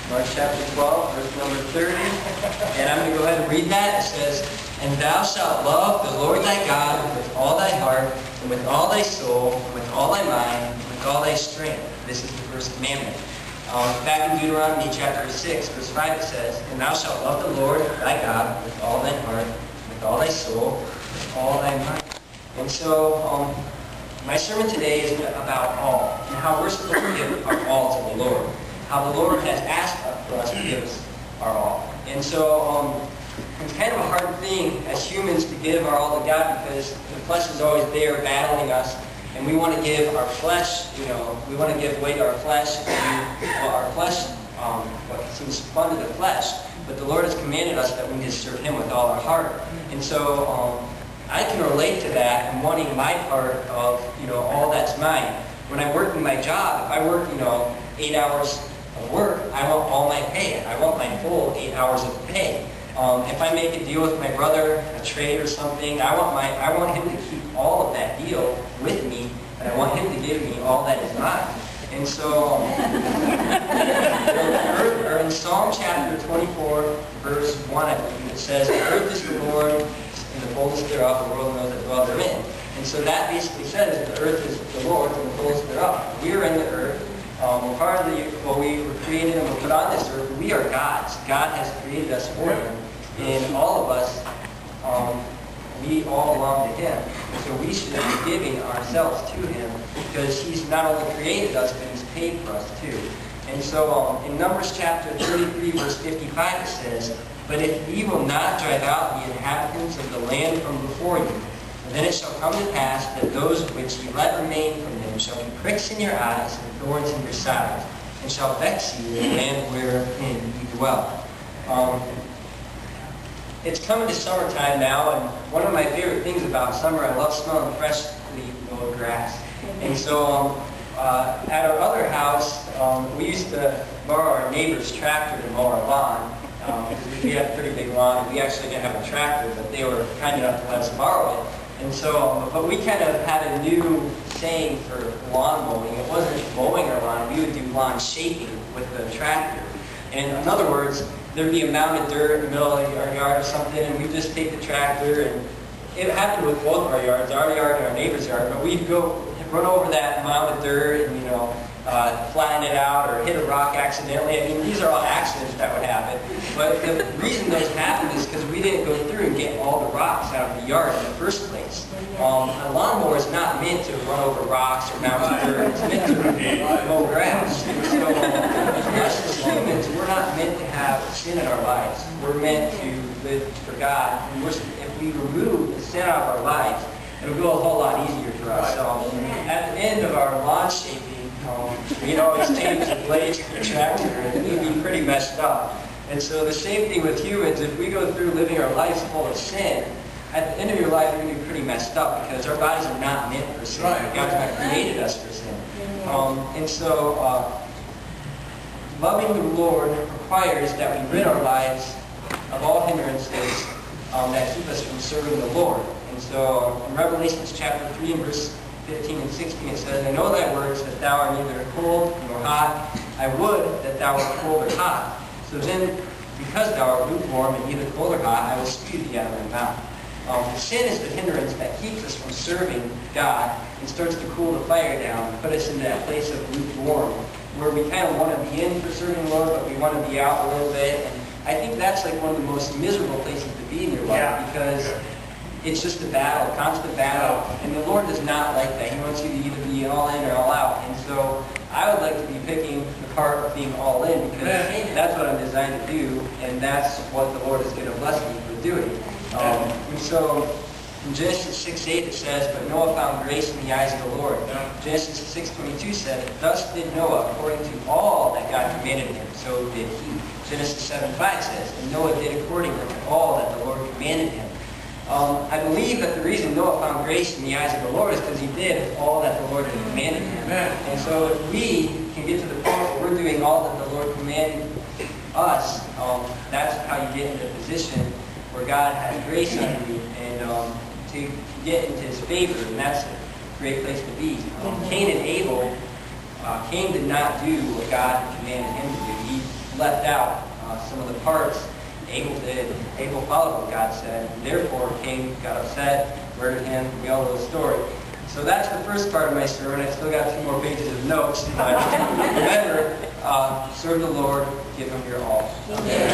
Mark chapter 12, verse number 30. And I'm going to go ahead and read that. It says, "And thou shalt love the Lord thy God with all thy heart, and with all thy soul, and with all thy mind, and with all thy strength." This is the first commandment. Back in Deuteronomy chapter 6, verse 5, it says, "And thou shalt love the Lord thy God with all thy heart, with all thy soul, with all thy mind." And so, my sermon today is about all, and how we're supposed to give our all to the Lord. How the Lord has asked for us to give us our all. And so, it's kind of a hard thing as humans to give our all to God, because the flesh is always there battling us. And we want to give our flesh, we want to give way to our flesh, and our flesh, what seems fun to the flesh. But the Lord has commanded us that we need to serve Him with all our heart. And so, I can relate to that and wanting my part of, all that's mine. When I work in my job, if I work, 8 hours of work, I want all my pay. I want my full 8 hours of pay. If I make a deal with my brother, a trade or something, I want him to keep all of that deal with me, and I want him to give me all that is mine. And so, in Psalm chapter 24, verse 1, I believe, it says, "The earth is the Lord, and the fullness thereof, the world and those that dwell therein." And so that basically says the earth is the Lord's and the fullness thereof. We are in the earth. We're part of we were created and we're put on this earth. We are God's. God has created us for Him. And all of us, we all belong to Him. So we should be giving ourselves to Him, because He's not only created us, but He's paid for us too. And so in Numbers chapter 33, verse 55, it says, "But if ye will not drive out the inhabitants of the land from before you, then it shall come to pass that those which ye let remain from them shall be pricks in your eyes and thorns in your sides, and shall vex you in the land wherein ye dwell." It's coming to summertime now, and one of my favorite things about summer, I love smelling freshly mowed grass. And so at our other house, we used to borrow our neighbor's tractor to mow our lawn. We had a pretty big lawn, and we actually didn't have a tractor, but they were kind enough to let us borrow it. And so, but we kind of had a new saying for lawn mowing. It wasn't mowing our lawn, we would do lawn shaping with the tractor. And in other words, there'd be a mound of dirt in the middle of our yard or something, and we'd just take the tractor, and it happened with both of our yards, our yard and our neighbor's yard, but we'd go run over that mound of dirt and, flatten it out or hit a rock accidentally. I mean, these are all accidents that would happen. But the reason those happened is because we didn't go through and get all the rocks out of the yard in the first place. A lawnmower is not meant to run over rocks or mounds of dirt. It's meant to mow grass. So, us as humans, we're not meant to have sin in our lives. We're meant to live for God. And if we remove the sin out of our lives, it'll go a whole lot easier for us. At the end of our lawn shaping, we'd always change the blades of the tractor, and we'd be pretty messed up. And so the same thing with humans. If we go through living our lives full of sin, at the end of your life, you're going to be pretty messed up, because our bodies are not meant for sin. God's not created us for sin. And so loving the Lord requires that we rid our lives of all hindrances that keep us from serving the Lord. And so in Revelation chapter 3 and verse 15 and 16, it says, "I know thy works, that thou art neither cold nor hot. I would that thou wert cold or hot. So then, because thou art lukewarm and neither cold or hot, I will spew thee out of my mouth." Sin is the hindrance that keeps us from serving God and starts to cool the fire down and put us in that place of lukewarm, where we kind of want to be in for serving the Lord, but we want to be out a little bit. And I think that's like one of the most miserable places to be in your life, because it's just a battle, constant battle, and the Lord does not like that. He wants you to either be all in or all out. And so I would like to be picking the part of being all in, because that's what I'm designed to do, and that's what the Lord is going to bless me for doing. And so in Genesis 6:8 it says, "But Noah found grace in the eyes of the Lord." Genesis 6:22 said, "Thus did Noah according to all that God commanded him, so did he." Genesis 7:5 says, "And Noah did according to all that the Lord commanded him." I believe that the reason Noah found grace in the eyes of the Lord is because he did all that the Lord had commanded him. And so if we can get to the point where we're doing all that the Lord commanded us, that's how you get into a position where God has grace on you, and to get into His favor, and that's a great place to be. Cain and Abel, Cain did not do what God commanded him to do. He left out some of the parts. Abel did. Abel followed what God said. Therefore, Cain got upset, murdered him. We all know the story. So that's the first part of my sermon. I still got 2 more pages of notes. But remember, serve the Lord, give Him your all. Amen.